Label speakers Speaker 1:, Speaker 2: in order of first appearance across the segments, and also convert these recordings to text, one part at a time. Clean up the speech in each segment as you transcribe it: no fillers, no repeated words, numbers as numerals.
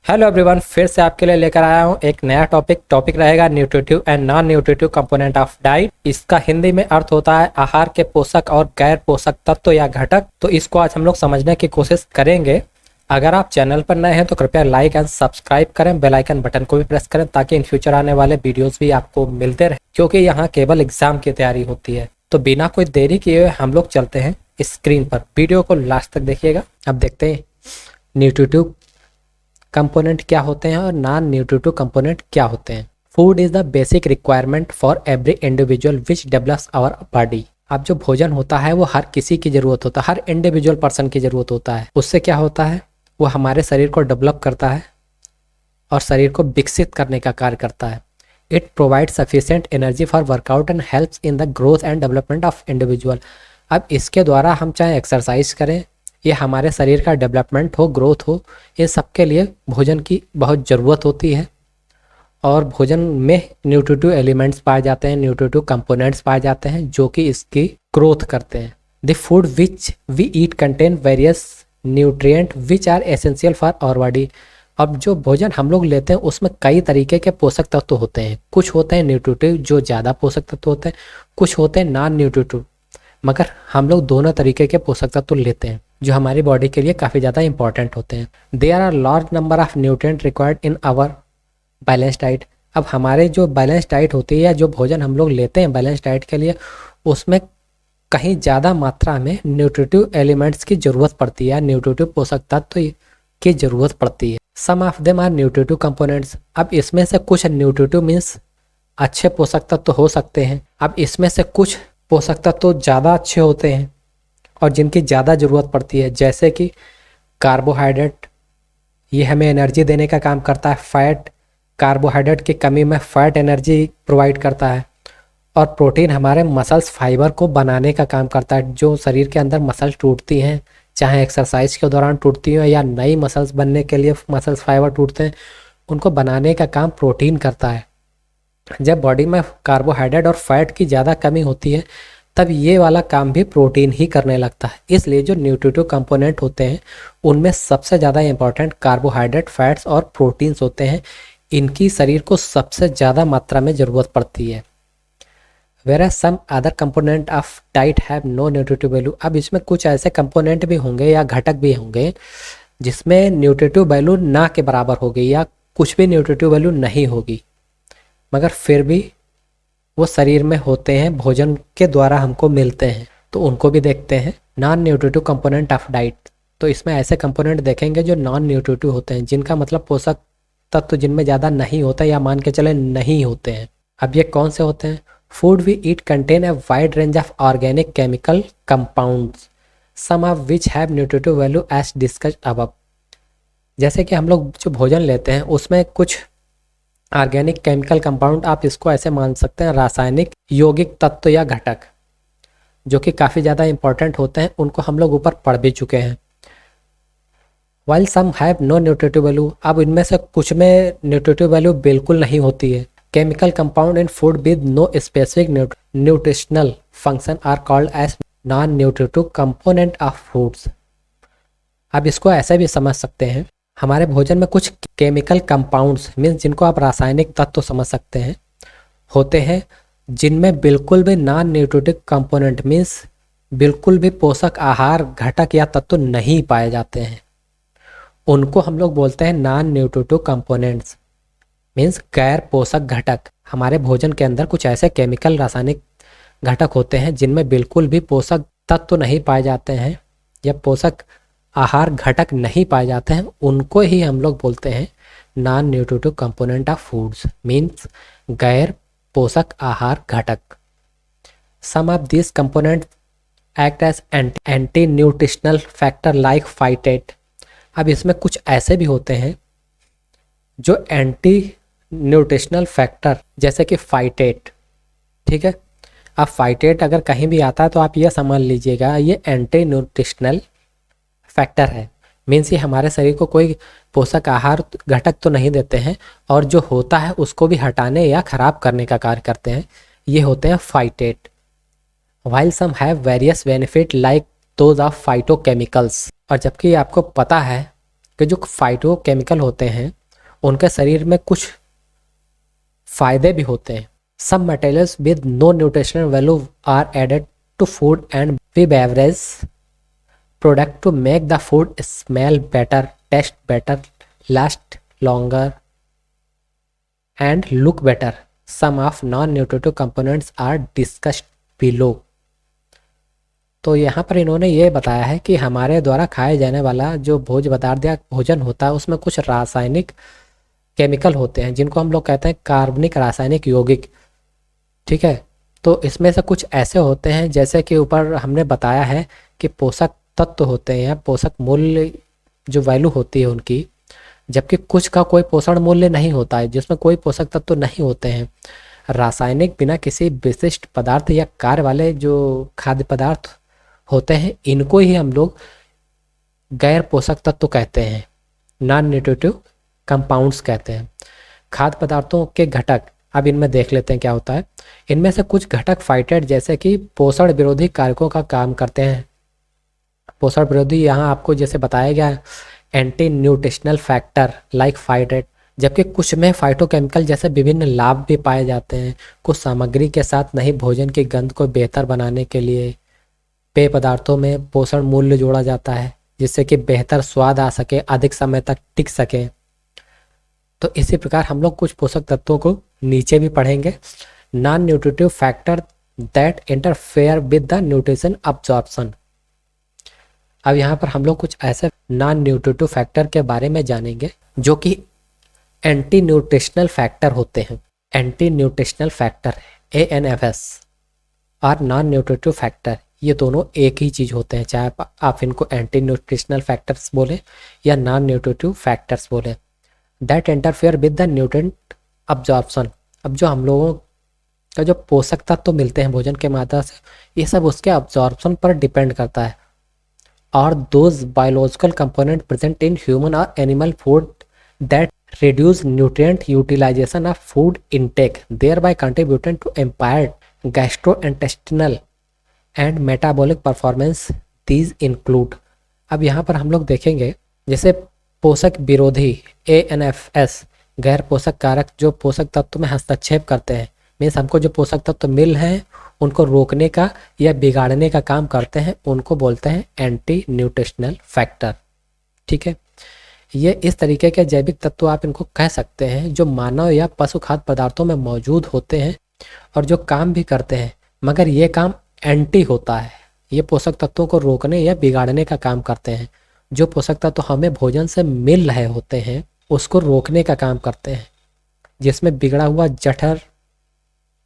Speaker 1: Hello everyone, फिर से आपके लिए लेकर आया हूँ एक नया टॉपिक रहेगा nutritive and non nutritive component of diet. इसका हिंदी में अर्थ होता है आहार के पोषक और गैर पोषक तत्व या घटक। तो इसको आज हम लोग समझने की कोशिश करेंगे। अगर आप चैनल पर नए हैं तो कृपया लाइक एंड सब्सक्राइब करें, बेल आइकन बटन को भी प्रेस करें ताकि इन फ्यूचर आने वाले वीडियोस भी आपको मिलते रहे, क्योंकि यहाँ केवल एग्जाम की तैयारी होती है। तो बिना कोई देरी किए हुए हम लोग चलते हैं स्क्रीन पर। वीडियो को लास्ट तक देखिएगा। अब देखते हैं न्यूट्रिटिव कंपोनेंट क्या होते हैं और नॉन न्यूट्रिटिव कंपोनेंट क्या होते हैं। Food is the basic requirement for every individual which develops our body. अब जो भोजन होता है वो हर किसी की जरूरत होता है, हर इंडिविजुअल पर्सन की जरूरत होता है। उससे क्या होता है, वो हमारे शरीर को डेवलप करता है और शरीर को विकसित करने का कार्य करता है। It provide sufficient energy for workout and helps in the growth and development of individual. अब इसके द्वारा हम चाहे एक्सरसाइज करें या हमारे शरीर का डेवलपमेंट हो, ग्रोथ हो, इन सब के लिए भोजन की बहुत ज़रूरत होती है। और भोजन में न्यूट्रिटिव एलिमेंट्स पाए जाते हैं, न्यूट्रिटिव कंपोनेंट्स पाए जाते हैं जो कि इसकी ग्रोथ करते हैं। The food which we eat contain various nutrient which are essential for our body. अब जो भोजन हम लोग लेते हैं उसमें कई तरीके के पोषक तत्व होते हैं। कुछ होते हैं न्यूट्रिटिव जो ज़्यादा पोषक तत्व होते हैं, कुछ होते हैं नॉन न्यूट्रिटिव, मगर हम लोग दोनों तरीके के पोषक तत्व लेते हैं जो हमारी बॉडी के लिए काफ़ी ज़्यादा इंपॉर्टेंट होते हैं। There are large number of nutrient required in our balance diet. अब हमारे जो बैलेंस डाइट होती है या जो भोजन हम लोग लेते हैं बैलेंस डाइट के लिए, उसमें कहीं ज़्यादा मात्रा में न्यूट्रिटिव एलिमेंट्स की ज़रूरत पड़ती है, न्यूट्रिटिव पोषक तत्व की ज़रूरत पड़ती है। Some of them are nutritive components. अब इसमें से कुछ न्यूट्रिटिव मीन्स अच्छे पोषक तत्व हो सकते हैं। अब इसमें से कुछ पोषक तत्व ज़्यादा अच्छे होते हैं और जिनकी ज़्यादा ज़रूरत पड़ती है, जैसे कि कार्बोहाइड्रेट, ये हमें एनर्जी देने का काम करता है। फैट, कार्बोहाइड्रेट की कमी में फैट एनर्जी प्रोवाइड करता है। और प्रोटीन हमारे मसल्स फाइबर को बनाने का काम करता है। जो शरीर के अंदर मसल्स टूटती हैं, चाहे एक्सरसाइज के दौरान टूटती हैं या नई मसल्स बनने के लिए मसल्स फाइबर टूटते हैं, उनको बनाने का काम प्रोटीन करता है। जब बॉडी में कार्बोहाइड्रेट और फैट की ज़्यादा कमी होती है तब ये वाला काम भी प्रोटीन ही करने लगता है। इसलिए जो न्यूट्रिटिव कंपोनेंट होते हैं उनमें सबसे ज़्यादा इंपॉर्टेंट कार्बोहाइड्रेट, फैट्स और प्रोटीन्स होते हैं। इनकी शरीर को सबसे ज़्यादा मात्रा में ज़रूरत पड़ती है। Where some other component of diet have no nutritive value. अब इसमें कुछ ऐसे कंपोनेंट भी होंगे या घटक भी होंगे जिसमें न्यूट्रिटिव वैल्यू ना के बराबर होगी या कुछ भी न्यूट्रिटिव वैल्यू नहीं होगी, मगर फिर भी वो शरीर में होते हैं, भोजन के द्वारा हमको मिलते हैं। तो उनको भी देखते हैं। Non nutritive component of diet. तो इसमें ऐसे कंपोनेंट देखेंगे जो नॉन न्यूट्रिटिव होते हैं, जिनका मतलब पोषक तत्व जिनमें ज़्यादा नहीं होता या मान के चले नहीं होते हैं। अब ये कौन से होते हैं? Food we eat contain a wide range of organic chemical compounds, some of which have nutritive value as discussed above. जैसे कि हम लोग जो भोजन लेते हैं उसमें कुछ ऑर्गेनिक केमिकल कंपाउंड, आप इसको ऐसे मान सकते हैं रासायनिक यौगिक तत्व या घटक, जो कि काफ़ी ज़्यादा इंपॉर्टेंट होते हैं। उनको हम लोग ऊपर पढ़ भी चुके हैं। While some have no nutritive value. अब इनमें से कुछ में न्यूट्रिटिव वैल्यू बिल्कुल नहीं होती है। Chemical compound in food with no specific nutritional function are called as non nutritive component of foods. अब इसको ऐसे भी समझ सकते हैं, हमारे भोजन में कुछ केमिकल कंपाउंड्स मीन्स जिनको आप रासायनिक तत्व समझ सकते हैं होते हैं, जिनमें बिल्कुल भी नॉन न्यूट्रिटिव कंपोनेंट मीन्स बिल्कुल भी पोषक आहार घटक या तत्व नहीं पाए जाते हैं। उनको हम लोग बोलते हैं नॉन न्यूट्रिटिव कंपोनेंट्स मीन्स गैर पोषक घटक। हमारे भोजन के अंदर कुछ ऐसे केमिकल रासायनिक घटक होते हैं जिनमें बिल्कुल भी पोषक तत्व नहीं पाए जाते हैं या पोषक आहार घटक नहीं पाए जाते हैं। उनको ही हम लोग बोलते हैं non nutritive component of foods means गैर पोषक आहार घटक। Some of this component act as anti nutritional factor like phytate. अब इसमें कुछ ऐसे भी होते हैं जो एंटी न्यूट्रिशनल फैक्टर, जैसे कि फाइटेट, ठीक है। अब फाइटेट अगर कहीं भी आता है तो आप ये समझ लीजिएगा ये एंटी न्यूट्रिशनल फैक्टर है। मीन्स ये हमारे शरीर को कोई पोषक आहार घटक तो नहीं देते हैं और जो होता है उसको भी हटाने या खराब करने का कार्य करते हैं। ये होते हैं phytate. While some have various benefit like those of phytochemicals. और जबकि आपको पता है कि जो फाइटोकेमिकल होते हैं उनके शरीर में कुछ फायदे भी होते हैं। Some materials with no nutritional value are added to food and we beverage product to make the food smell better, taste better, last longer and look better. Some of non nutritive components are discussed below. तो यहाँ पर इन्होंने ये बताया है कि हमारे द्वारा खाए जाने वाला जो भोज्य पदार्थ या भोजन होता है उसमें कुछ रासायनिक केमिकल होते हैं जिनको हम लोग कहते हैं कार्बनिक रासायनिक यौगिक। ठीक है, तो इसमें से कुछ ऐसे होते हैं जैसे कि ऊपर हमने बताया है कि पोषक तत्व होते हैं या पोषक मूल्य जो वैल्यू होती है उनकी, जबकि कुछ का कोई पोषण मूल्य नहीं होता है जिसमें कोई पोषक तत्व नहीं होते हैं। रासायनिक बिना किसी विशिष्ट पदार्थ या कार्य वाले जो खाद्य पदार्थ होते हैं इनको ही हम लोग गैर पोषक तत्व कहते हैं, नॉन न्यूट्रिटिव कंपाउंड्स कहते हैं। खाद्य पदार्थों के घटक अब इनमें देख लेते हैं क्या होता है। इनमें से कुछ घटक फाइटेट जैसे कि पोषण विरोधी कारकों का काम करते हैं। पोषण विरोधी यहाँ आपको जैसे बताया गया anti nutritional factor like phytate, जबकि कुछ में फाइटोकेमिकल जैसे विभिन्न लाभ भी पाए जाते हैं। कुछ सामग्री के साथ नहीं भोजन की गंध को बेहतर बनाने के लिए पेय पदार्थों में पोषण मूल्य जोड़ा जाता है जिससे कि बेहतर स्वाद आ सके, अधिक समय तक टिक सके। तो इसी प्रकार हम लोग कुछ पोषक तत्वों को नीचे भी पढ़ेंगे। Non nutritive factor that interfere with the nutrition absorption. अब यहाँ पर हम लोग कुछ ऐसे नॉन न्यूट्रिटिव फैक्टर के बारे में जानेंगे जो कि एंटी न्यूट्रिशनल फैक्टर होते हैं। एंटी न्यूट्रिशनल फैक्टर ANFS और नॉन न्यूट्रिटिव फैक्टर ये दोनों एक ही चीज़ होते हैं, चाहे आप इनको एंटी न्यूट्रिशनल फैक्टर्स बोले या नॉन न्यूट्रिटिव फैक्टर्स बोले। That interfere with the nutrient absorption. अब जो हम लोगों का जो पोषक तत्व मिलते हैं भोजन के माध्यम से ये सब उसके अब्जॉर्प्शन पर डिपेंड करता है। और those biological component present in human और animal food that reduce nutrient utilization of food intake, thereby contributing to impaired gastrointestinal and metabolic performance. These include, अब यहाँ पर हम लोग देखेंगे जैसे पोषक विरोधी ANFS गैर पोषक कारक जो पोषक तत्व में हस्तक्षेप करते हैं, मीन्स हमको जो पोषक तत्व मिल हैं उनको रोकने का या बिगाड़ने का काम करते हैं, उनको बोलते हैं एंटी न्यूट्रिशनल फैक्टर। ठीक है, ये इस तरीके के जैविक तत्व आप इनको कह सकते हैं जो मानव या पशु खाद्य पदार्थों में मौजूद होते हैं और जो काम भी करते हैं मगर ये काम एंटी होता है। ये पोषक तत्वों को रोकने या बिगाड़ने का काम करते हैं। जो पोषक तत्व हमें भोजन से मिल रहे होते हैं उसको रोकने का काम करते हैं, जिसमें बिगड़ा हुआ जठर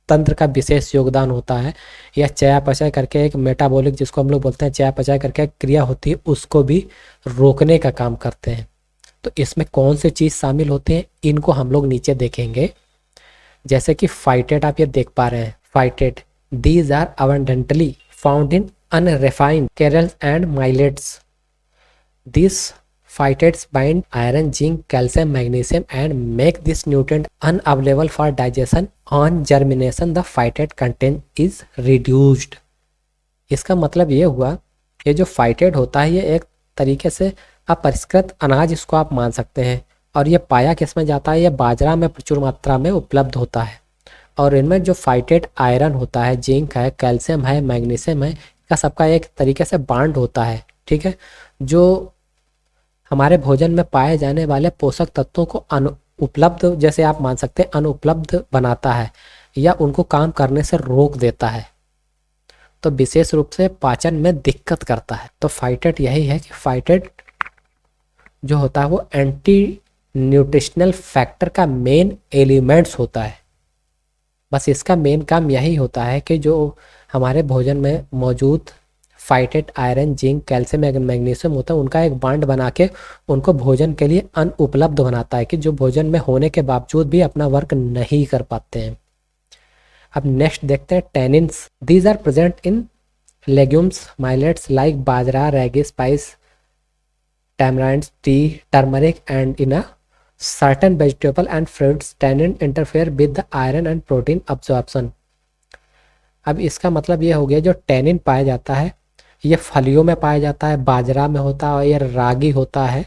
Speaker 1: तंत्र का विशेष योगदान होता है, या चयापचय करके एक मेटाबॉलिक जिसको हम लोग बोलते हैं चयापचय करके क्रिया होती है उसको भी रोकने का काम करते हैं। तो इसमें कौन से चीज़ शामिल होते हैं इनको हम लोग नीचे देखेंगे। जैसे कि फाइटेट आप ये देख पा रहे हैं, phytate these are abundantly found in unrefined cereals and millets. This phytates bind iron, zinc, calcium, magnesium and make this nutrient unavailable for digestion. On germination the phytate content is reduced. इसका मतलब ये हुआ ये जो phytate होता है ये एक तरीके से अपरिष्कृत अनाज इसको आप मान सकते हैं, और ये पाया किस में जाता है, ये बाजरा में प्रचुर मात्रा में उपलब्ध होता है। और इनमें जो फाइटेट आयरन होता है, जिंक है, कैल्शियम है, मैग्नीशियम है, का सबका एक तरीके से बांड होता है। ठीक है, जो हमारे भोजन में पाए जाने वाले पोषक तत्वों को अनुपलब्ध जैसे आप मान सकते हैं अनुपलब्ध बनाता है या उनको काम करने से रोक देता है, तो विशेष रूप से पाचन में दिक्कत करता है। तो फाइटेट यही है कि फाइटेट जो होता है वो एंटी न्यूट्रिशनल फैक्टर का मेन एलिमेंट्स होता है। बस इसका मेन काम यही होता है कि जो हमारे भोजन में मौजूद phytate iron, zinc, calcium, magnesium होता है उनका एक बांड बना के उनको भोजन के लिए अनुपलब्ध बनाता है कि जो भोजन में होने के बावजूद भी अपना वर्क नहीं कर पाते हैं। अब नेक्स्ट देखते हैं tannins. These are present in legumes, millets like bajra, ragi, spice, tamarind, tea, turmeric, and in a certain vegetable and fruits. Tannin interfere with the iron and protein absorption. अब इसका मतलब ये हो गया जो टैनिन पाया जाता है ये फलियों में पाया जाता है, बाजरा में होता है और ये रागी होता है,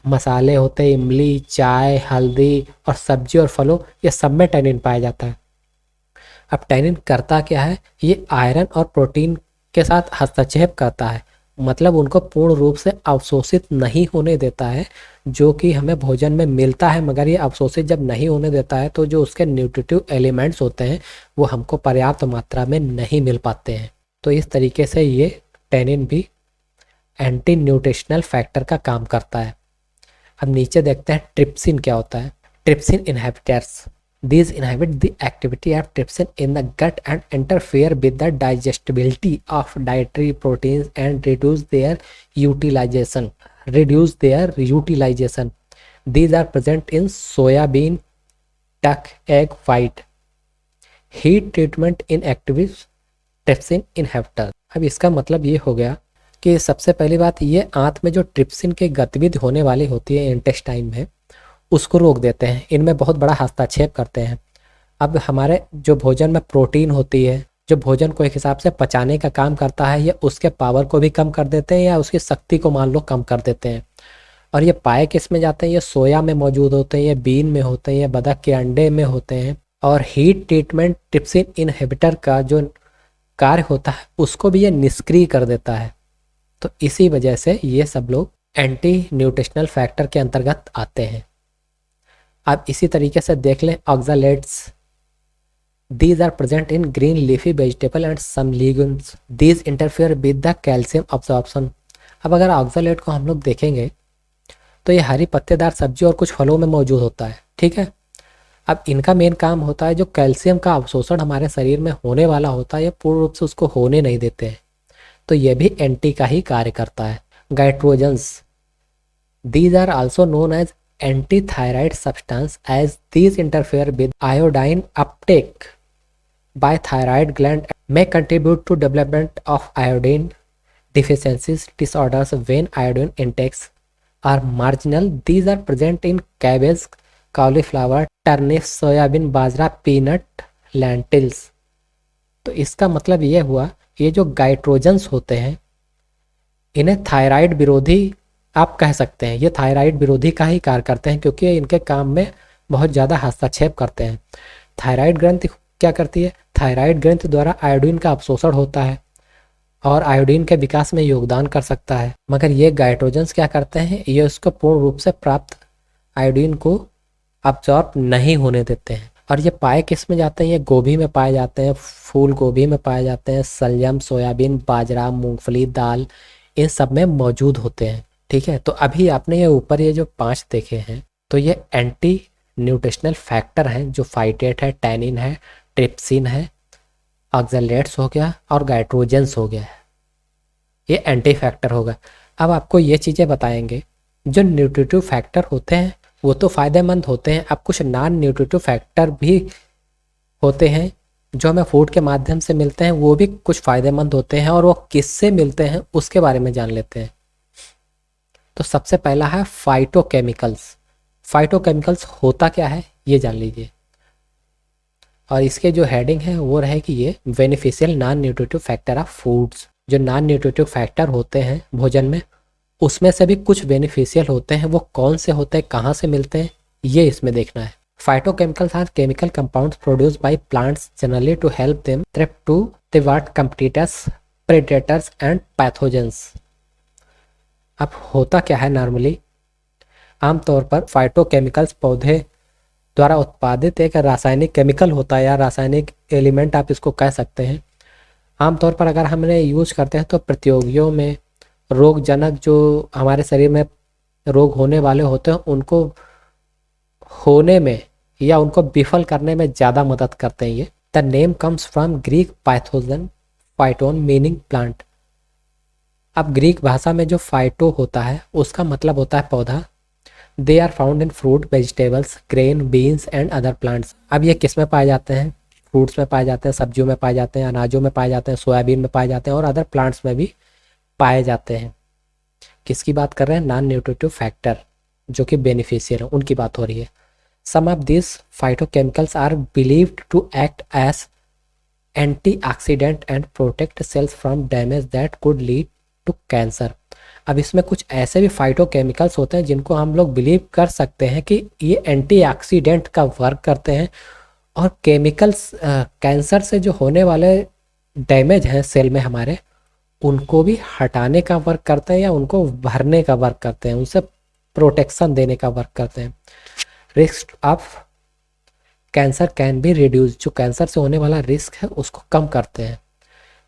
Speaker 1: मसाले होते हैं, इमली, चाय, हल्दी और सब्जी और फलों, ये सब में टैनिन पाया जाता है। अब टैनिन करता क्या है, ये आयरन और प्रोटीन के साथ हस्तक्षेप करता है, मतलब उनको पूर्ण रूप से अवशोषित नहीं होने देता है, जो कि हमें भोजन में मिलता है, मगर ये अवशोषित जब नहीं होने देता है तो जो उसके न्यूट्रिटिव एलिमेंट्स होते हैं वो हमको पर्याप्त मात्रा में नहीं मिल पाते हैं। तो इस तरीके से ये टैनिन भी एंटी न्यूट्रिशनल फैक्टर का काम करता है। अब नीचे देखते हैं ट्रिप्सिन क्या होता है। Trypsin inhibitors, these inhibit the activity of trypsin in the gut and interfere with the digestibility of dietary proteins and reduce their utilization. These are present in soybean, duck, egg white. Heat treatment inactivates trypsin inhibitor. अब इसका मतलब ये हो गया कि सबसे पहली बात ये आंत में जो ट्रिप्सिन की गतिविधि होने वाली होती है इंटेस्टाइन में, उसको रोक देते हैं, इनमें बहुत बड़ा हस्तक्षेप करते हैं। अब हमारे जो भोजन में प्रोटीन होती है, जो भोजन को एक हिसाब से पचाने का काम करता है, ये उसके पावर को भी कम कर देते हैं या उसकी शक्ति को मान लो कम कर देते हैं। और ये पाए किस में जाते हैं, ये सोया में मौजूद होते हैं, ये बीन में होते हैं, ये बतख के अंडे में होते हैं। और हीट ट्रीटमेंट ट्रिप्सिन इनहिबिटर का जो कार्य होता है उसको भी ये निष्क्रिय कर देता है। तो इसी वजह से ये सब लोग एंटी न्यूट्रिशनल फैक्टर के अंतर्गत आते हैं। अब इसी तरीके से देख लें oxalates, these are present in green leafy vegetable and some legumes, these interfere with the calcium absorption. अब अगर ऑक्सैलेट को हम लोग देखेंगे तो ये हरी पत्तेदार सब्जी और कुछ फलों में मौजूद होता है, ठीक है। अब इनका मेन काम होता है जो कैल्शियम का अवशोषण हमारे शरीर में होने वाला होता है, ये पूर्ण रूप से उसको होने नहीं देते हैं, तो ये भी एंटी का ही कार्य करता है। Goitrogens, these are also known as antithyroid substance as these interfere with iodine uptake by thyroid gland, may contribute to development of iodine deficiencies disorders when iodine intakes are marginal. These are present in cabbage, cauliflower, turnip, soybean, bajra, peanut, lentils। तो इसका मतलब ये हुआ ये जो गाइट्रोजन्स होते हैं इन्हें थायराइड विरोधी आप कह सकते हैं, ये थायराइड विरोधी का ही कार्य करते हैं क्योंकि इनके काम में बहुत ज़्यादा हस्तक्षेप करते हैं। थायराइड ग्रंथि क्या करती है, थायराइड ग्रंथि द्वारा आयोडीन का अवशोषण होता है और आयोडीन के विकास में योगदान कर सकता है, मगर ये गाइट्रोजन्स क्या करते हैं, ये उसको पूर्ण रूप से प्राप्त आयोडीन को अब्जॉर्ब नहीं होने देते हैं। और ये पाए किस में जाते हैं, ये गोभी में पाए जाते हैं, फूल गोभी में पाए जाते हैं, सलजम, सोयाबीन, बाजरा, मूंगफली, दाल, इन सब में मौजूद होते हैं, ठीक है। तो अभी आपने ये ऊपर ये जो 5 देखे हैं तो ये एंटी न्यूट्रिशनल फैक्टर हैं, जो फाइटेट है, टैनिन है, ट्रिप्सिन है, ऑक्सैलेट्स हो गया और गाइट्रोजन्स हो गया, ये एंटी फैक्टर होगा। अब आपको ये चीज़ें बताएंगे जो न्यूट्रिटिव फैक्टर होते हैं वो तो फ़ायदेमंद होते हैं, अब कुछ नॉन न्यूट्रिटिव फैक्टर भी होते हैं जो हमें फूड के माध्यम से मिलते हैं, वो भी कुछ फ़ायदेमंद होते हैं और वो किससे मिलते हैं उसके बारे में जान लेते हैं। तो सबसे पहला है फाइटोकेमिकल्स। फाइटोकेमिकल्स होता क्या है ये जान लीजिए, और इसके जो हेडिंग है वो रहे कि ये beneficial non nutritive factor of foods. जो नॉन न्यूट्रिटिव फैक्टर होते हैं भोजन में उसमें से भी कुछ बेनिफिशियल होते हैं, वो कौन से होते हैं, कहाँ से मिलते हैं, ये इसमें देखना है। Phytochemicals are chemical compounds produced by plants generally to help them thrive to thwart competitors, predators and pathogens. अब होता क्या है, नॉर्मली आमतौर पर फाइटोकेमिकल्स पौधे द्वारा उत्पादित एक रासायनिक केमिकल होता है या रासायनिक एलिमेंट आप इसको कह सकते हैं। आमतौर पर अगर हमने यूज करते हैं तो प्रतियोगियों में रोगजनक जो हमारे शरीर में रोग होने वाले होते हैं उनको होने में या उनको विफल करने में ज़्यादा मदद करते हैं। ये the name comes from Greek पाइथोजन, फाइटोन मीनिंग प्लांट। अब ग्रीक भाषा में जो फाइटो होता है उसका मतलब होता है पौधा। They are found in fruit, vegetables, grain, beans and other plants. अब ये किस में पाए जाते हैं, फ्रूट्स में पाए जाते हैं, सब्जियों में पाए जाते हैं, अनाजों में पाए जाते हैं, सोयाबीन में पाए जाते हैं और अदर प्लांट्स में भी पाए जाते हैं। किसकी बात कर रहे हैं, नॉन न्यूट्रिटिव फैक्टर जो कि बेनिफिशियल है उनकी बात हो रही है। Some of this phytochemicals are believed to act as antioxidant and protect cells from damage that could lead to cancer. अब इसमें कुछ ऐसे भी फाइटोकेमिकल्स होते हैं जिनको हम लोग बिलीव कर सकते हैं कि ये एंटीऑक्सीडेंट का वर्क करते हैं और केमिकल्स कैंसर से जो होने वाले डैमेज हैं सेल में हमारे, उनको भी हटाने का वर्क करते हैं या उनको भरने का वर्क करते हैं, उनसे प्रोटेक्शन देने का वर्क करते हैं। Risk of cancer can be reduce, जो कैंसर से होने वाला रिस्क है उसको कम करते हैं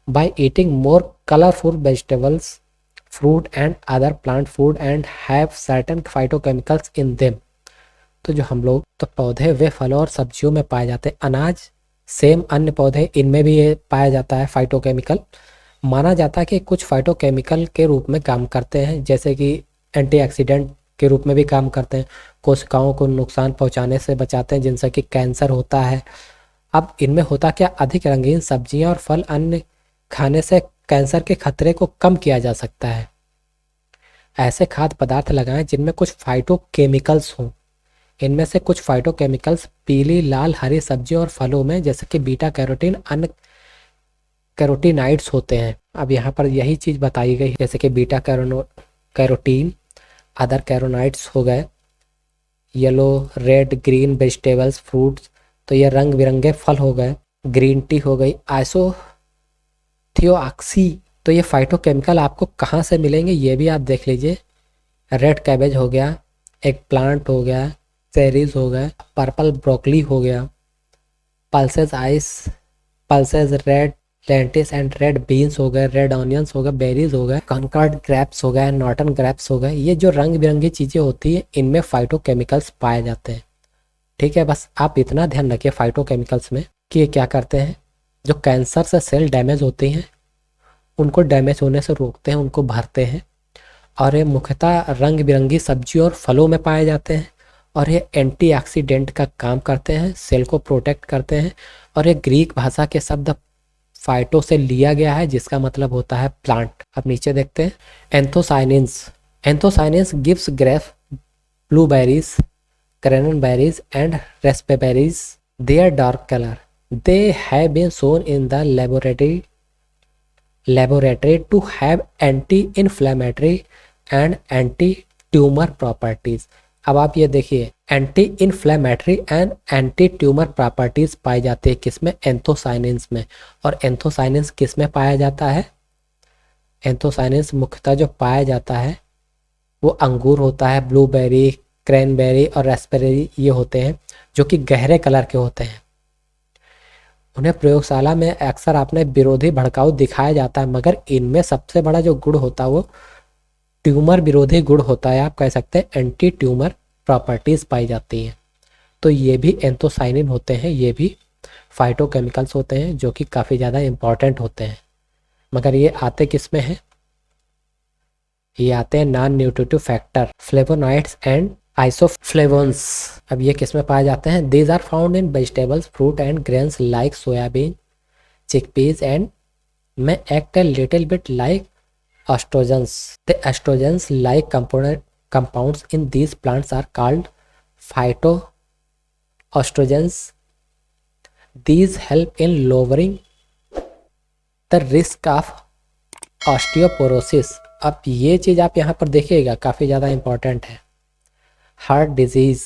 Speaker 1: by eating more colourful vegetables, fruit and other plant food and have certain phytochemicals in them. तो जो हम लोग तो पौधे वे फलों और सब्जियों में पाए जाते हैं, अनाज सेम अन्य पौधे इनमें भी ये पाया जाता है फाइटोकेमिकल। माना जाता है कि कुछ फाइटोकेमिकल के रूप में काम करते हैं, जैसे कि एंटीऑक्सीडेंट के रूप में भी काम करते हैं, कोशिकाओं को नुकसान पहुंचाने से बचाते हैं जिनसे कि कैंसर होता है। अब इनमें होता क्या, अधिक रंगीन सब्जियां और फल अन्य खाने से कैंसर के खतरे को कम किया जा सकता है। ऐसे खाद्य पदार्थ लगाएं जिनमें कुछ फाइटोकेमिकल्स हों। इनमें से कुछ फाइटोकेमिकल्स पीली, लाल, हरी सब्जियों और फलों में जैसे कि बीटा कैरोटीन, अन्य कैरोटीनाइड्स होते हैं। अब यहाँ पर यही चीज़ बताई गई, जैसे कि बीटा कैरोटीन, अदर कैरोनाइड्स हो गए, yellow, red, green vegetables, fruits, तो ये रंग बिरंगे फल हो गए, ग्रीन टी हो गई, आइसोथियोऑक्सी, तो ये फाइटोकेमिकल आपको कहाँ से मिलेंगे ये भी आप देख लीजिए। रेड कैबेज हो गया, एक प्लांट हो गया, चेरीज हो गए, पर्पल ब्रोकली हो गया, pulses red lentils and red beans हो गए, रेड ऑनियंस हो गए, बेरीज हो गए, कॉनकॉर्ड ग्रेप्स हो गए, नॉर्टन ग्रेप्स हो गए। ये जो रंग बिरंगी चीज़ें होती हैं इनमें फाइटोकेमिकल्स पाए जाते हैं। ठीक है, बस आप इतना ध्यान रखिए फाइटोकेमिकल्स में कि ये क्या करते हैं, जो कैंसर से सेल डैमेज होती हैं उनको डैमेज होने से रोकते हैं, उनको भरते हैं। और ये मुख्यतः रंग बिरंगी सब्जियों और फलों में पाए जाते हैं और ये एंटीऑक्सीडेंट का काम करते हैं, सेल को प्रोटेक्ट करते हैं। और ये ग्रीक भाषा के शब्द फाइटो से लिया गया है जिसका मतलब होता है प्लांट। अब नीचे देखते हैं anthocyanins gives grape, blueberries, cranberries and raspberries their dark color. They have been shown in the laboratory to have anti-inflammatory and anti-tumor properties. अब आप ये देखिए, anti inflammatory and anti tumour properties पाई जाती है किसमें, एंथोसाइनिन्स में। और एंथोसाइनिन्स किस में पाया जाता है, एंथोसाइनिन्स मुख्यतः जो पाया जाता है वो अंगूर होता है, ब्लूबेरी, क्रैनबेरी और रास्पबेरी ये होते हैं जो कि गहरे कलर के होते हैं। उन्हें प्रयोगशाला में अक्सर आपने विरोधी भड़काऊ दिखाया जाता है, मगर इनमें सबसे बड़ा जो गुण होता है वो ट्यूमर विरोधी गुण होता है, आप कह सकते हैं एंटी ट्यूमर प्रॉपर्टीज पाई जाती हैं। तो ये भी एंथोसाइनिन होते हैं, ये भी फाइटोकेमिकल्स होते हैं जो कि काफ़ी ज़्यादा इम्पॉर्टेंट होते हैं। मगर ये आते किस में हैं, ये आते हैं non nutritive factor, flavonoids and isoflavones. अब ये किस में पाए जाते हैं, these are found in vegetables, fruit and grains like soybean, chickpeas and may act a little bit like estrogens. The estrogens like compounds in these plants are called phytoestrogens. These help in lowering the risk of osteoporosis. अब ये चीज़ आप यहाँ पर देखिएगा काफ़ी ज़्यादा important है। Heart disease,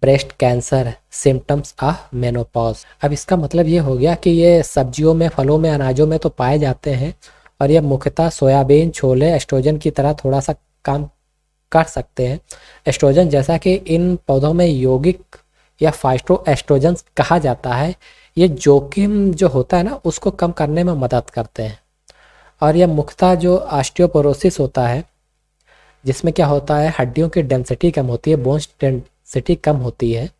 Speaker 1: breast cancer, symptoms of menopause. अब इसका मतलब ये हो गया कि ये सब्जियों में, फलों में, अनाजों में तो पाए जाते हैं और ये मुख्यतः सोयाबीन, छोले एस्ट्रोजन की तरह थोड़ा सा काम कर सकते हैं। एस्ट्रोजन जैसा कि इन पौधों में यौगिक या फाइटो एस्ट्रोजन कहा जाता है, ये जोखिम जो होता है ना उसको कम करने में मदद करते हैं। और यह मुख्यतः जो ऑस्टियोपोरोसिस होता है जिसमें क्या होता है, हड्डियों की डेंसिटी कम होती है, बोन्स डेंसिटी कम होती है,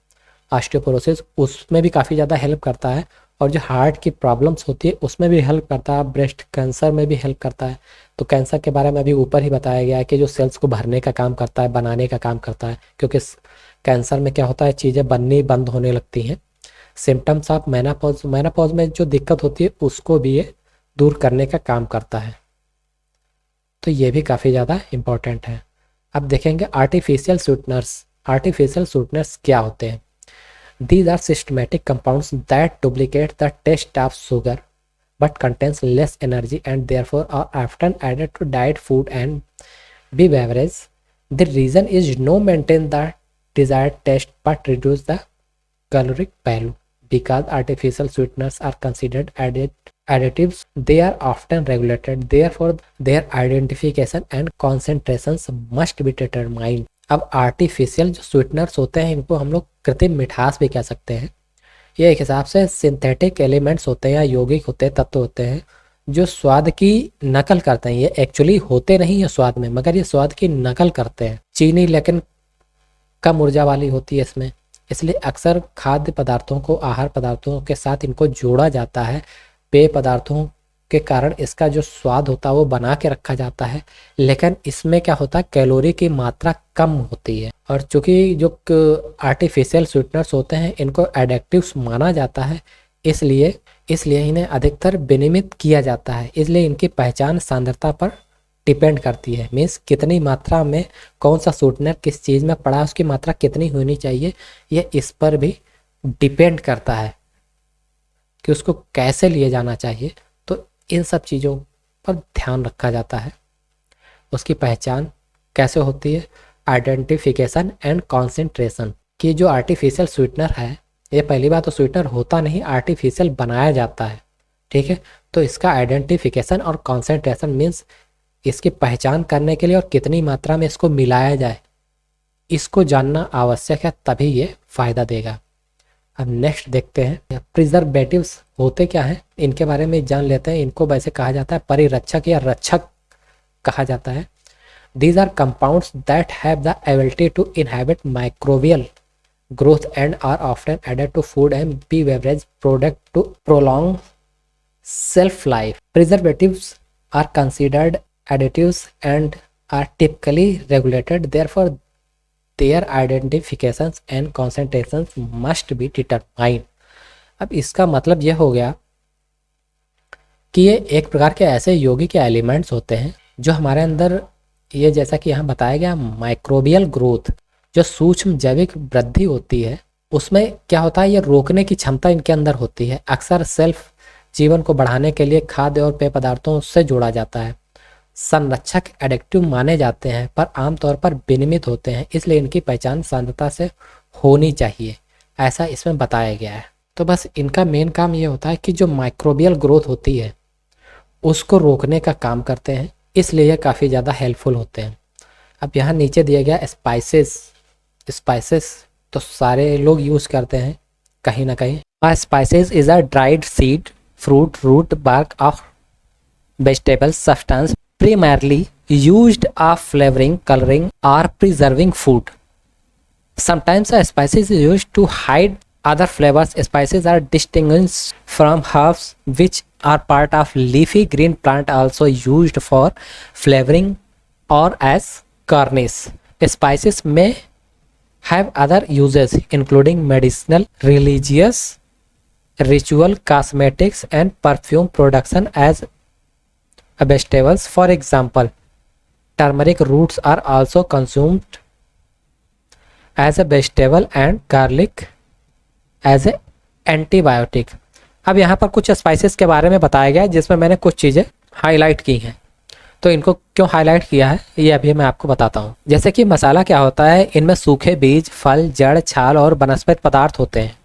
Speaker 1: ऑस्टियोपोरोसिस उसमें भी काफ़ी ज़्यादा हेल्प करता है। और जो हार्ट की प्रॉब्लम्स होती है उसमें भी हेल्प करता है, ब्रेस्ट कैंसर में भी हेल्प करता है। तो कैंसर के बारे में अभी ऊपर ही बताया गया है कि जो सेल्स को भरने का काम करता है, बनाने का काम करता है, क्योंकि कैंसर में क्या होता है, चीज़ें बननी बंद होने लगती हैं। सिम्टम्स ऑफ मेनोपॉज में जो दिक्कत होती है उसको भी ये दूर करने का काम करता है। तो ये भी काफ़ी ज़्यादा इम्पॉर्टेंट है। अब देखेंगे आर्टिफिशियल स्वीटनर्स। आर्टिफिशियल स्वीटनर्स क्या होते हैं? These are systematic compounds that duplicate the taste of sugar but contains less energy and therefore are often added to diet, food and be beverage. The reason is no maintain the desired taste but reduce the caloric value. Because artificial sweeteners are considered additives, they are often regulated. Therefore, their identification and concentrations must be determined. अब artificial जो sweeteners होते हैं इनको हम लोग कृत्रिम मिठास भी कह सकते हैं। ये एक हिसाब से सिंथेटिक एलिमेंट्स होते हैं या यौगिक होते हैं, तत्व होते हैं जो स्वाद की नकल करते हैं। ये एक्चुअली होते नहीं है स्वाद में, मगर ये स्वाद की नकल करते हैं। चीनी लेकिन कम ऊर्जा वाली होती है इसमें, इसलिए अक्सर खाद्य पदार्थों को आहार पदार्थों के साथ इनको जोड़ा जाता है। पेय पदार्थों के कारण इसका जो स्वाद होता है वो बना के रखा जाता है, लेकिन इसमें क्या होता है कैलोरी की मात्रा कम होती है। और चूंकि जो आर्टिफिशियल स्वीटनर्स होते हैं इनको एडिक्टिव्स माना जाता है, इसलिए इन्हें अधिकतर विनियमित किया जाता है। इसलिए इनकी पहचान सांद्रता पर डिपेंड करती है। मीन्स कितनी मात्रा में कौन सा स्वीटनर किस चीज़ में पड़ा, उसकी मात्रा कितनी होनी चाहिए, ये इस पर भी डिपेंड करता है कि उसको कैसे लिए जाना चाहिए। तो इन सब चीज़ों पर ध्यान रखा जाता है। उसकी पहचान कैसे होती है, आइडेंटिफिकेशन एंड कॉन्सेंट्रेशन। कि जो आर्टिफिशियल स्वीटनर है, ये पहली बात तो स्वीटनर होता नहीं, आर्टिफिशियल बनाया जाता है, ठीक है। तो इसका आइडेंटिफिकेशन और कॉन्सेंट्रेशन मीन्स इसकी पहचान करने के लिए और कितनी मात्रा में इसको मिलाया जाए, इसको जानना आवश्यक है, तभी ये फ़ायदा देगा। अब नेक्स्ट देखते हैं प्रिजर्वेटिव्स होते क्या हैं, इनके बारे में जान लेते हैं। इनको वैसे कहा जाता है परिरक्षक या रक्षक कहा जाता है। These are compounds that have the ability to inhibit microbial growth and are often added to food and beverage product to prolong shelf life. Preservatives are considered additives and are typically regulated. Therefore, their identifications and concentrations must be determined. अब इसका मतलब यह हो गया कि ये एक प्रकार के ऐसे यौगिक या एलिमेंट्स होते हैं जो हमारे अंदर, ये जैसा कि यहाँ बताया गया, माइक्रोबियल ग्रोथ, जो सूक्ष्म जैविक वृद्धि होती है, उसमें क्या होता है, ये रोकने की क्षमता इनके अंदर होती है। अक्सर सेल्फ जीवन को बढ़ाने के लिए खाद्य और पेय पदार्थों से जोड़ा जाता है। संरक्षक एडिक्टिव माने जाते हैं पर आमतौर पर विनियमित होते हैं, इसलिए इनकी पहचान सांद्रता से होनी चाहिए, ऐसा इसमें बताया गया है। तो बस इनका मेन काम ये होता है कि जो माइक्रोबियल ग्रोथ होती है उसको रोकने का काम करते हैं, इसलिए ये काफ़ी ज़्यादा हेल्पफुल होते हैं। अब यहाँ नीचे दिया गया स्पाइसेस तो सारे लोग यूज़ करते हैं कहीं ना कहीं। Spices is a dried seed, fruit, root, bark of vegetable substance primarily used of flavoring, coloring or preserving food. Sometimes a spices is used to hide other flavors. Spices are distinguished from herbs which are part of leafy green plant, also used for flavoring or as garnish. Spices may have other uses including medicinal, religious, ritual, cosmetics and perfume production as vegetables. For example, turmeric roots are also consumed as a vegetable and garlic as a antibiotic. अब यहाँ पर कुछ spices के बारे में बताया गया है जिसमें मैंने कुछ चीज़ें हाईलाइट की हैं। तो इनको क्यों हाईलाइट किया है ये अभी मैं आपको बताता हूँ। जैसे कि मसाला क्या होता है, इनमें सूखे बीज, फल, जड़, छाल और वनस्पति पदार्थ होते हैं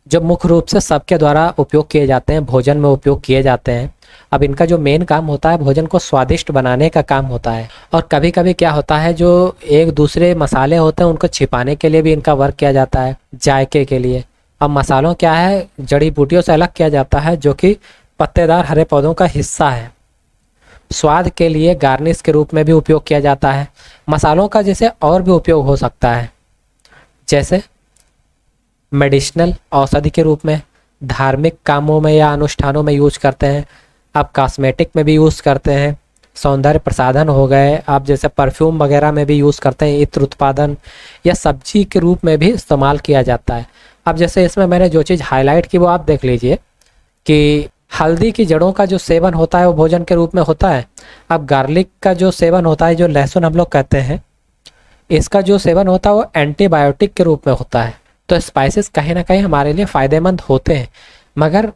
Speaker 1: जो मुख्य रूप से सबके द्वारा उपयोग किए जाते हैं, भोजन में उपयोग किए जाते हैं। अब इनका जो मेन काम होता है भोजन को स्वादिष्ट बनाने का काम होता है। और कभी कभी क्या होता है, जो एक दूसरे मसाले होते हैं उनको छिपाने के लिए भी इनका वर्क किया जाता है, जायके के लिए। अब मसालों क्या है, जड़ी बूटियों से अलग किया जाता है जो कि पत्तेदार हरे पौधों का हिस्सा है। स्वाद के लिए गार्निश के रूप में भी उपयोग किया जाता है। मसालों का जैसे और भी उपयोग हो सकता है, जैसे मेडिसिनल औषधि के रूप में, धार्मिक कामों में या अनुष्ठानों में यूज करते हैं। आप कॉस्मेटिक में भी यूज़ करते हैं, सौंदर्य प्रसाधन हो गए, आप जैसे परफ्यूम वगैरह में भी यूज़ करते हैं, इत्र उत्पादन या सब्जी के रूप में भी इस्तेमाल किया जाता है। अब जैसे इसमें मैंने जो चीज़ हाईलाइट की वो आप देख लीजिए कि हल्दी की जड़ों का जो सेवन होता है वो भोजन के रूप में होता है। अब गार्लिक का जो सेवन होता है, जो लहसुन हम लोग कहते हैं, इसका जो सेवन होता है वो एंटीबायोटिक के रूप में होता है। तो स्पाइसेस कहीं ना कहीं हमारे लिए फ़ायदेमंद होते हैं, मगर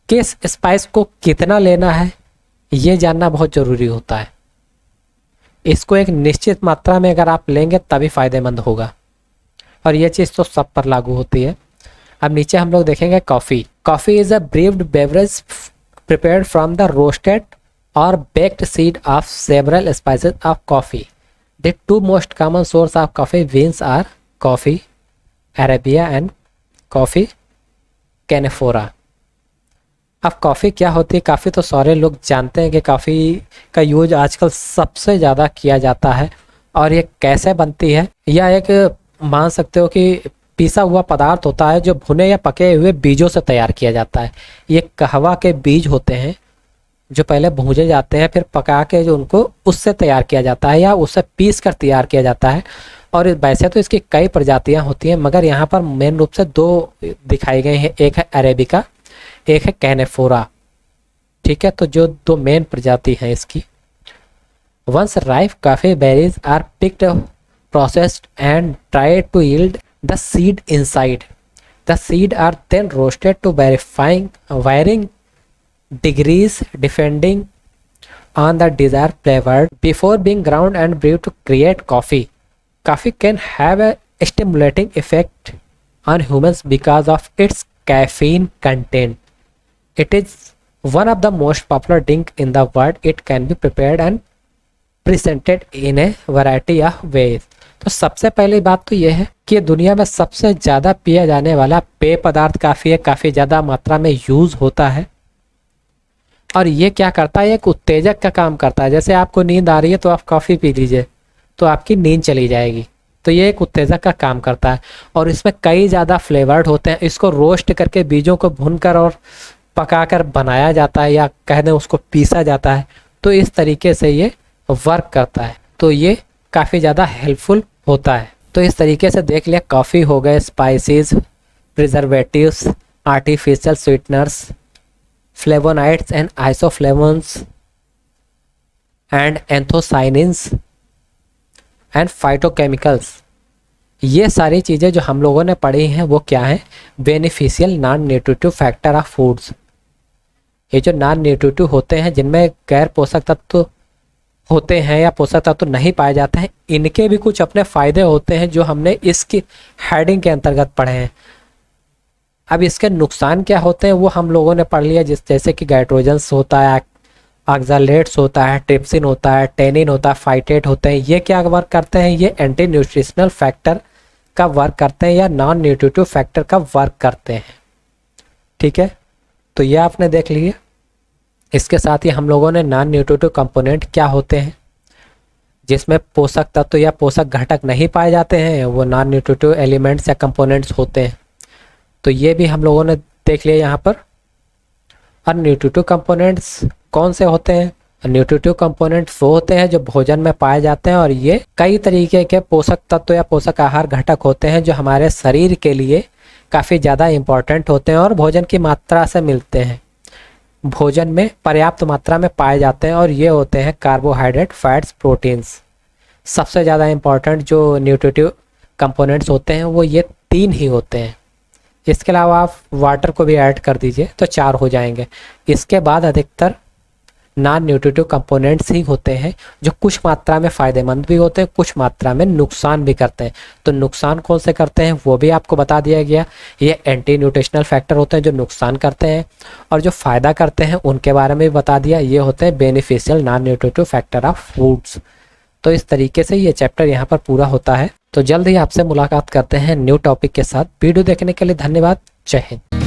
Speaker 1: किस स्पाइस को कितना लेना है ये जानना बहुत ज़रूरी होता है। इसको एक निश्चित मात्रा में अगर आप लेंगे तभी फायदेमंद होगा, और ये चीज़ तो सब पर लागू होती है। अब नीचे हम लोग देखेंगे coffee. Coffee is a brewed beverage prepared from the roasted or baked seed of several spices of coffee. The two most common source of coffee beans are coffee Arabia and coffee canephora. अब coffee क्या होती है? काफ़ी तो सारे लोग जानते हैं कि कॉफ़ी का यूज आजकल सबसे ज़्यादा किया जाता है। और ये कैसे बनती है? यह एक मान सकते हो कि पीसा हुआ पदार्थ होता है जो भुने या पके हुए बीजों से तैयार किया जाता है। ये कहवा के बीज होते हैं जो पहले भूंजे जाते हैं, फिर पका के जो उनको उससे तैयार किया जाता है या उससे पीस कर तैयार किया जाता है। और वैसे तो इसकी कई प्रजातियां होती हैं, मगर यहाँ पर मेन रूप से दो दिखाई गई हैं, एक है अरेबिका, एक है कैनेफोरा। ठीक है, तो जो दो मेन प्रजाति हैं इसकी। Once ripe coffee berries are picked, processed and dried to yield the seed inside. The seed are then roasted to varying degrees depending on the desired flavor before being ground and brewed to create coffee. Coffee can have a stimulating effect on humans because of its caffeine content. It is one of the most popular drink in the world. It can be prepared and presented in a variety of ways. तो सबसे पहली बात तो यह है कि दुनिया में सबसे ज़्यादा पिया जाने वाला पेय पदार्थ काफ़ी है, काफ़ी ज़्यादा मात्रा में यूज़ होता है। और ये क्या करता है? एक उत्तेजक का काम करता है। जैसे आपको नींद आ रही है तो आप कॉफ़ी पी लीजिए तो आपकी नींद चली जाएगी, तो ये एक उत्तेजक का काम करता है। और इसमें कई ज़्यादा फ्लेवर्ड होते हैं। इसको रोस्ट करके बीजों को भूनकर और पकाकर बनाया जाता है, या कह दें उसको पीसा जाता है। तो इस तरीके से ये वर्क करता है, तो ये काफ़ी ज़्यादा हेल्पफुल होता है। तो इस तरीके से देख लिया, कॉफ़ी हो गए, spices, preservatives, artificial sweeteners, flavonoids and isoflavones and anthocyanins and phytochemicals. ये सारी चीज़ें जो हम लोगों ने पढ़ी हैं वो क्या है? Beneficial non nutritive factor of foods. ये जो नॉन न्यूट्रिटिव होते हैं, जिनमें गैर पोषक तत्व होते हैं या पोषक तत्व नहीं पाए जाते हैं, इनके भी कुछ अपने फ़ायदे होते हैं जो हमने इसकी हेडिंग के अंतर्गत पढ़े हैं। अब इसके नुकसान क्या होते हैं वो हम लोगों ने पढ़ लिया, जैसे कि गाइट्रोजन्स होता है, ऑक्सलेट्स होता है, ट्रिप्सिन होता है, टेनिन होता है, फाइटेट होते हैं। ये क्या वर्क करते हैं? ये एंटी न्यूट्रिशनल फैक्टर का वर्क करते हैं या नॉन न्यूट्रिटिव फैक्टर का वर्क करते हैं। ठीक है, तो ये आपने देख लिए। इसके साथ ही हम लोगों ने नॉन न्यूट्रिटिव कंपोनेंट क्या होते हैं, जिसमें पोषक तत्व या पोषक घटक नहीं पाए जाते हैं, वो नॉन न्यूट्रिटिव एलिमेंट्स या कंपोनेंट्स होते हैं। तो ये भी हम लोगों ने देख लिया यहाँ पर। और न्यूट्रिटिव कंपोनेंट्स कौन से होते हैं? न्यूट्रिटिव कंपोनेंट्स वो होते हैं जो भोजन में पाए जाते हैं, और ये कई तरीके के पोषक तत्व या पोषक आहार घटक होते हैं जो हमारे शरीर के लिए काफ़ी ज़्यादा इम्पॉर्टेंट होते हैं और भोजन की मात्रा से मिलते हैं, भोजन में पर्याप्त मात्रा में पाए जाते हैं। और ये होते हैं कार्बोहाइड्रेट, फैट्स, प्रोटीन्स। सबसे ज़्यादा इम्पॉर्टेंट जो न्यूट्रिटिव कंपोनेंट्स होते हैं वो ये तीन ही होते हैं। इसके अलावा आप वाटर को भी ऐड कर दीजिए तो 4 हो जाएंगे। इसके बाद अधिकतर नॉन न्यूट्रिटिव कंपोनेंट्स ही होते हैं जो कुछ मात्रा में फ़ायदेमंद भी होते हैं, कुछ मात्रा में नुकसान भी करते हैं। तो नुकसान कौन से करते हैं वो भी आपको बता दिया गया। ये एंटी न्यूट्रिशनल फैक्टर होते हैं जो नुकसान करते हैं, और जो फ़ायदा करते हैं उनके बारे में भी बता दिया। ये होते हैं beneficial non nutritive factor of foods. तो इस तरीके से ये चैप्टर यहाँ पर पूरा होता है। तो जल्द ही आपसे मुलाकात करते हैं न्यू टॉपिक के साथ। वीडियो देखने के लिए धन्यवाद। जय हिंद।